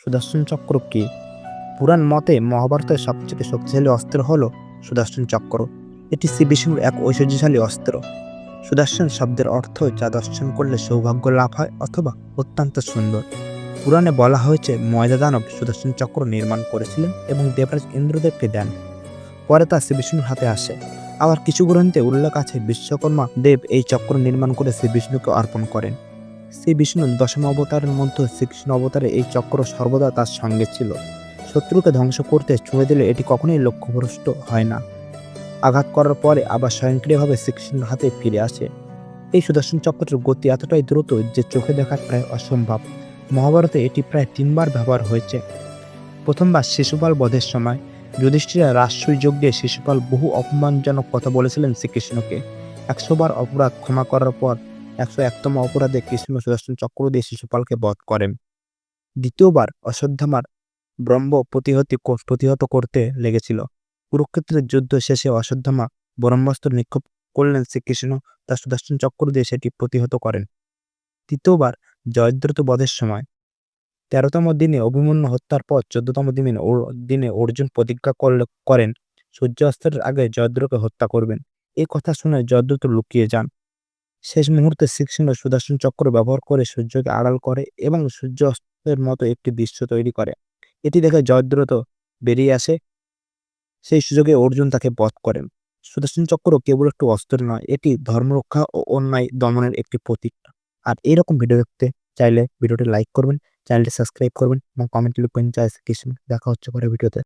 সুদর্শন চক্র কি? পুরাণ মতে মহাভারতের সবচেয়ে শক্তিশালী অস্ত্র হল সুদর্শন চক্র। এটি শ্রী বিষ্ণুর এক ঐশ্বর্যশালী অস্ত্র। সুদর্শন শব্দের অর্থ যা দর্শন করলে সৌভাগ্য লাভ হয় অথবা অত্যন্ত সুন্দর। পুরাণে বলা হয়েছে ময়দা দানব সুদর্শন চক্র নির্মাণ করেছিলেন এবং দেবরাজ ইন্দ্রদেবকে দেন। পরে তা শ্রী বিষ্ণুর হাতে আসে। আবার কিছু গ্রন্থে উল্লেখ আছে বিশ্বকর্মা দেব এই চক্র নির্মাণ করে শ্রী বিষ্ণুকে অর্পণ করেন। শ্রী বিষ্ণুর দশম অবতারের মধ্যে শ্রীকৃষ্ণ অবতারে এই চক্র সর্বদা তার সঙ্গে ছিল। শত্রুকে ধ্বংস করতে ছুঁড়ে দিলে এটি কখনোই লক্ষ্যভ্রষ্ট হয় না। আঘাত করার পরে আবার স্বয়ংক্রিয়ভাবে শ্রীকৃষ্ণের হাতে ফিরে আসে। এই সুদর্শন চক্রের গতি এতটাই দ্রুত যে চোখে দেখা প্রায় অসম্ভব। মহাভারতে এটি প্রায় 3 বার ব্যবহার হয়েছে। প্রথমবার শিশুপাল বধের সময় যুধিষ্ঠিরা রাজসূয় যজ্ঞে শিশুপাল বহু অপমানজনক কথা বলেছিলেন শ্রীকৃষ্ণকে। 100 বার অপরাধ ক্ষমা করার পর 101তম অপরাধে কৃষ্ণ সুদর্শন চক্র দিয়ে শিশুপালকে বধ করেন। দ্বিতীয়বার অশ্বত্থামার ব্রহ্ম প্রতিহত করতে লেগেছিল। কুরুক্ষেত্রের যুদ্ধ শেষে অশ্বত্থামা ব্রহ্মাস্ত্র নিক্ষেপ করলেন, শ্রীকৃষ্ণ তার সুদর্শন চক্র দিয়ে সেটি প্রতিহত করেন। তৃতীয়বার জয়দ্রথ বধের সময় 13তম দিনে অভিমন্যু হত্যার পর 14তম দিনে অর্জুন প্রতিজ্ঞা করেন সূর্যাস্তের আগে জয়দ্রথকে হত্যা করবেন। এই কথা শুনে জয়দ্রথ লুকিয়ে যান। শেষ মুহূর্তে শ্রীকৃষ্ণ সুদর্শন চক্র ব্যবহার করে সূর্যকে আড়াল করে এবং সূর্যাস্তের মতো একটি দৃশ্য তৈরি করে। এটি দেখে জয়দ্রথ বেরিয়ে আসে। সেই সুযোগে অর্জুন তাকে বধ করেন। সুদর্শন চক্র কেবল একটি অস্ত্র নয়, এটি ধর্মরক্ষা ও অন্যায় দমনের একটি প্রতীক। আর এইরকম ভিডিও দেখতে চাইলে ভিডিওটি লাইক করবেন, চ্যানেলটি সাবস্ক্রাইব করবেন এবং কমেন্টে লিখবেন জয় শ্রীকৃষ্ণ। দেখা হচ্ছে পরের ভিডিওতে।